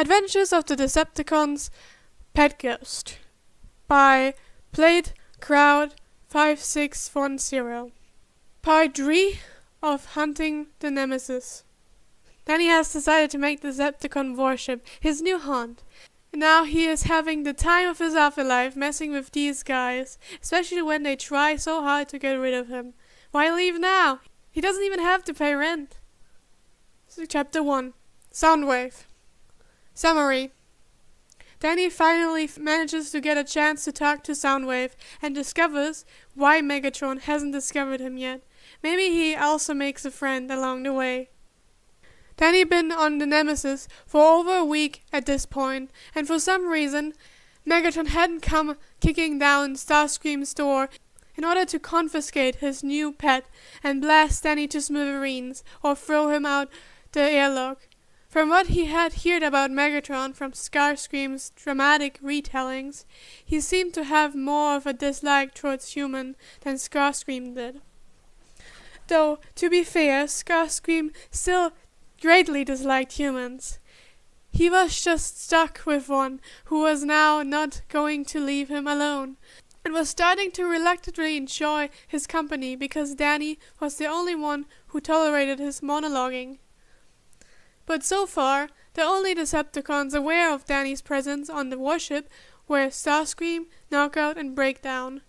Adventures of the Decepticons Pet Ghost by Played Crowd 5610. Part 3 of Hunting the Nemesis. Danny has decided to make the Decepticon warship his new haunt. Now he is having the time of his afterlife messing with these guys, especially when they try so hard to get rid of him. Why leave now? He doesn't even have to pay rent. So, Chapter 1. Soundwave. Summary. Danny finally manages to get a chance to talk to Soundwave and discovers why Megatron hasn't discovered him yet. Maybe he also makes a friend along the way. Danny been on the Nemesis for over a week at this point, and for some reason, Megatron hadn't come kicking down Starscream's door in order to confiscate his new pet and blast Danny to smithereens or throw him out the airlock. From what he had heard about Megatron from Starscream's dramatic retellings, he seemed to have more of a dislike towards human than Starscream did. Though, to be fair, Starscream still greatly disliked humans. He was just stuck with one who was now not going to leave him alone, and was starting to reluctantly enjoy his company because Danny was the only one who tolerated his monologuing. But so far, the only Decepticons aware of Danny's presence on the warship were Starscream, Knockout, and Breakdown.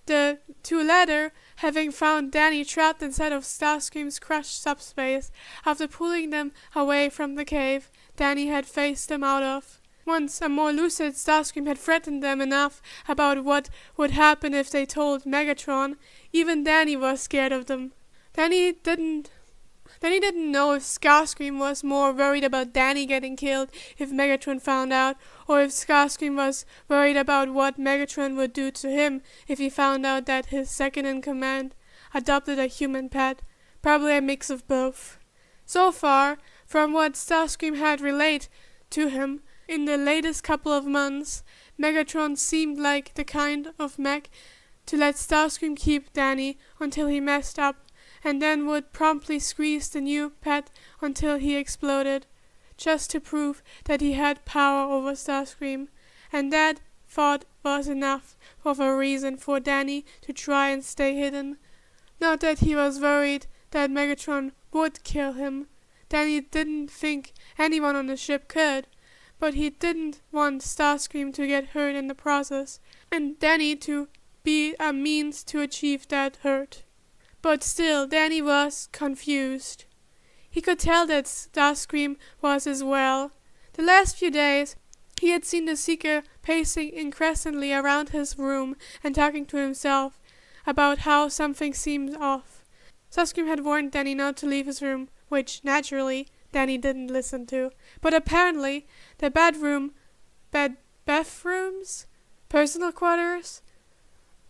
The two latter having found Danny trapped inside of Starscream's crushed subspace after pulling them away from the cave Danny had phased them out of. Once a more lucid Starscream had threatened them enough about what would happen if they told Megatron, even Danny was scared of them. Danny didn't know if Starscream was more worried about Danny getting killed if Megatron found out, or if Starscream was worried about what Megatron would do to him if he found out that his second-in-command adopted a human pet. Probably a mix of both. So far, from what Starscream had relayed to him in the latest couple of months, Megatron seemed like the kind of mech to let Starscream keep Danny until he messed up, and then would promptly squeeze the new pet until he exploded, just to prove that he had power over Starscream, and that thought was enough of a reason for Danny to try and stay hidden. Not that he was worried that Megatron would kill him. Danny didn't think anyone on the ship could, but he didn't want Starscream to get hurt in the process, and Danny to be a means to achieve that hurt. But still, Danny was confused. He could tell that Starscream was as well. The last few days, he had seen the Seeker pacing incessantly around his room and talking to himself about how something seemed off. Starscream had warned Danny not to leave his room, which, naturally, Danny didn't listen to. But apparently, the bathrooms, personal quarters,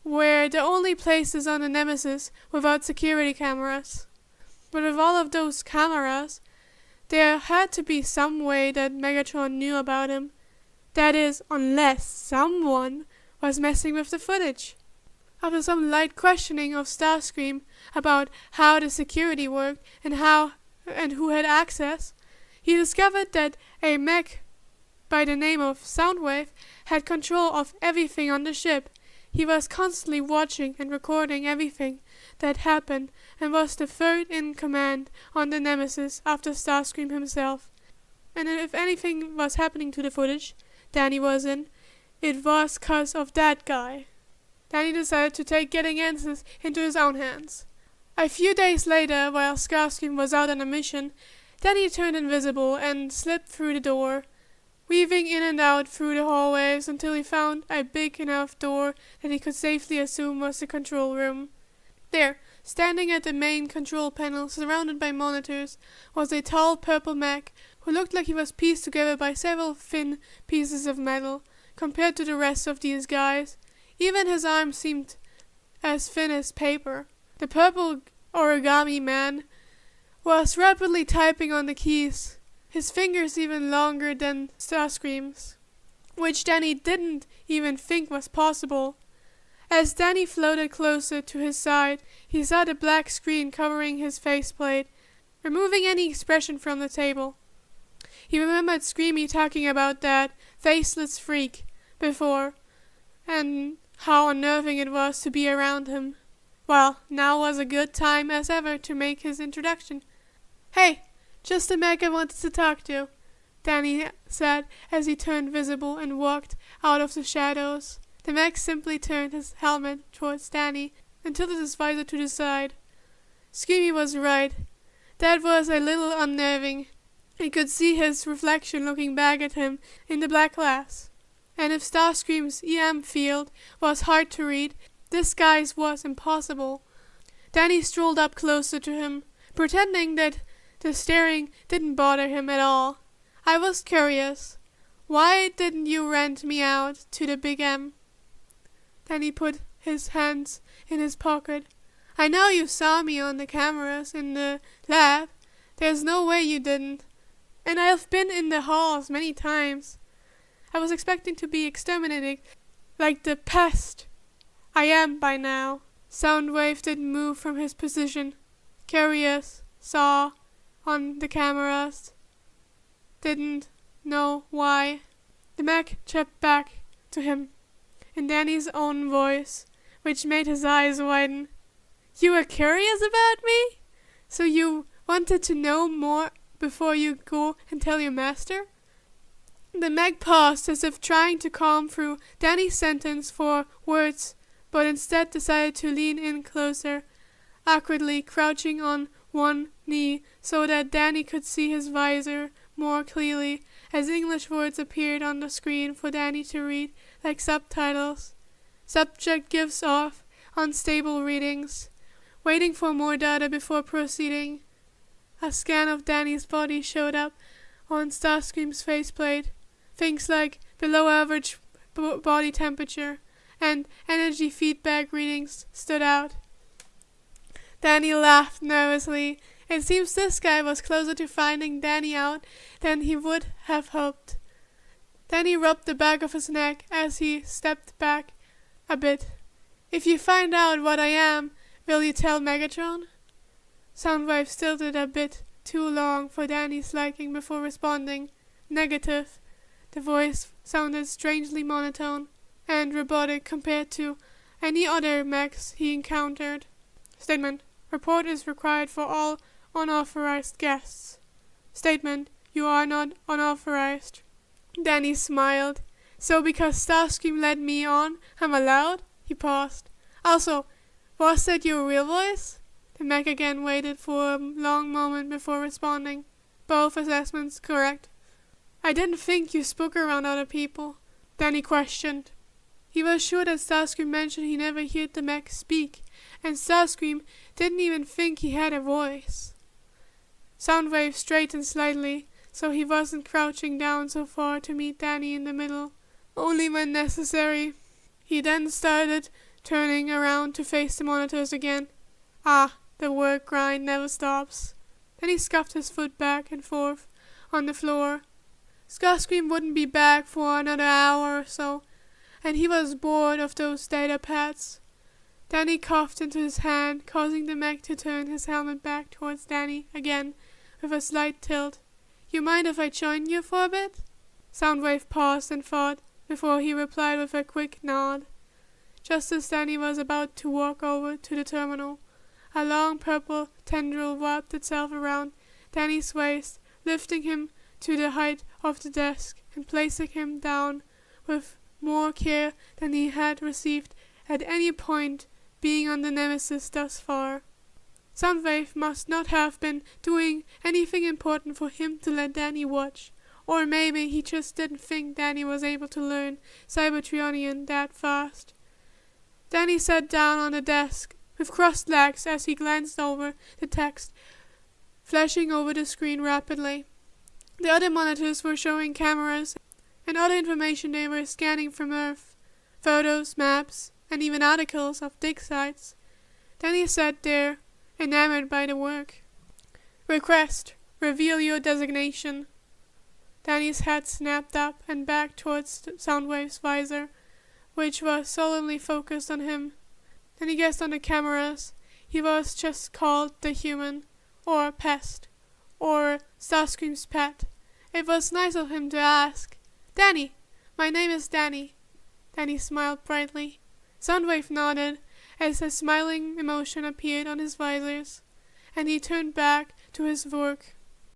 were the only places on the Nemesis without security cameras. But with all of those cameras, there had to be some way that Megatron knew about him. That is, unless someone was messing with the footage. After some light questioning of Starscream about how the security worked and who had access, he discovered that a mech by the name of Soundwave had control of everything on the ship. He was constantly watching and recording everything that happened and was the third in command on the Nemesis after Starscream himself. And if anything was happening to the footage Danny was in, it was 'cause of that guy. Danny decided to take getting answers into his own hands. A few days later, while Starscream was out on a mission, Danny turned invisible and slipped through the door, weaving in and out through the hallways until he found a big enough door that he could safely assume was the control room. There, standing at the main control panel, surrounded by monitors, was a tall purple mech who looked like he was pieced together by several thin pieces of metal. Compared to the rest of these guys, even his arms seemed as thin as paper. The purple origami man was rapidly typing on the keys, his fingers even longer than Starscream's, which Danny didn't even think was possible. As Danny floated closer to his side, he saw the black screen covering his faceplate, removing any expression from the table. He remembered Screamy talking about that faceless freak before, and how unnerving it was to be around him. Well, now was a good time as ever to make his introduction. "Hey, just the Meg I wanted to talk to," Danny said as he turned visible and walked out of the shadows. The Meg simply turned his helmet towards Danny and tilted his visor to the side. Screamy was right. That was a little unnerving. He could see his reflection looking back at him in the black glass. And if Starscream's EM field was hard to read, this guy's was impossible. Danny strolled up closer to him, pretending that the staring didn't bother him at all. "I was curious. Why didn't you rent me out to the Big M?" Danny put his hands in his pocket. "I know you saw me on the cameras in the lab. There's no way you didn't. And I've been in the halls many times. I was expecting to be exterminated like the pest I am by now." Soundwave didn't move from his position. Curious, saw on the cameras. Didn't know why. The Mac chirped back to him in Danny's own voice, which made his eyes widen. "You were curious about me? So you wanted to know more before you go and tell your master?" The Meg paused as if trying to comb through Danny's sentence for words, but instead decided to lean in closer, awkwardly crouching on one knee so that Danny could see his visor more clearly as English words appeared on the screen for Danny to read like subtitles. Subject gives off unstable readings, waiting for more data before proceeding. A scan of Danny's body showed up on Starscream's faceplate. Things like below average body temperature and energy feedback readings stood out. Danny laughed nervously. It seems this guy was closer to finding Danny out than he would have hoped. Danny rubbed the back of his neck as he stepped back a bit. "If you find out what I am, will you tell Megatron?" Soundwave stilted a bit too long for Danny's liking before responding. "Negative." The voice sounded strangely monotone and robotic compared to any other mechs he encountered. Statement: report is required for all unauthorized guests. Statement: you are not unauthorized. Danny smiled. "So because Starscream led me on, I'm allowed?" He paused. "Also, was that your real voice?" The mech again waited for a long moment before responding. "Both assessments correct." "I didn't think you spoke around other people," Danny questioned. He was sure that Starscream mentioned he never heard the mech speak, and Starscream didn't even think he had a voice. Soundwave straightened slightly, so he wasn't crouching down so far to meet Danny in the middle, only when necessary. He then started turning around to face the monitors again. The work grind never stops. Then he scuffed his foot back and forth on the floor. Starscream wouldn't be back for another hour or so, and he was bored of those data pads. Danny coughed into his hand, causing the mech to turn his helmet back towards Danny again with a slight tilt. "You mind if I join you for a bit?" Soundwave paused and thought before he replied with a quick nod. Just as Danny was about to walk over to the terminal, a long purple tendril wrapped itself around Danny's waist, lifting him to the height of the desk and placing him down with more care than he had received at any point being on the Nemesis thus far. Soundwave must not have been doing anything important for him to let Danny watch, or maybe he just didn't think Danny was able to learn Cybertronian that fast. Danny sat down on the desk with crossed legs as he glanced over the text, flashing over the screen rapidly. The other monitors were showing cameras and other information they were scanning from Earth, photos, maps, and even articles of dig sites. Danny sat there, enamored by the work. "Request, reveal your designation." Danny's head snapped up and back towards Soundwave's visor, which was solemnly focused on him. Then he guessed on the cameras he was just called the Human, or Pest, or Starscream's pet, It was nice of him to ask. Danny! My name is Danny. Danny smiled brightly. Soundwave nodded as a smiling emotion appeared on his visors, and he turned back to his work.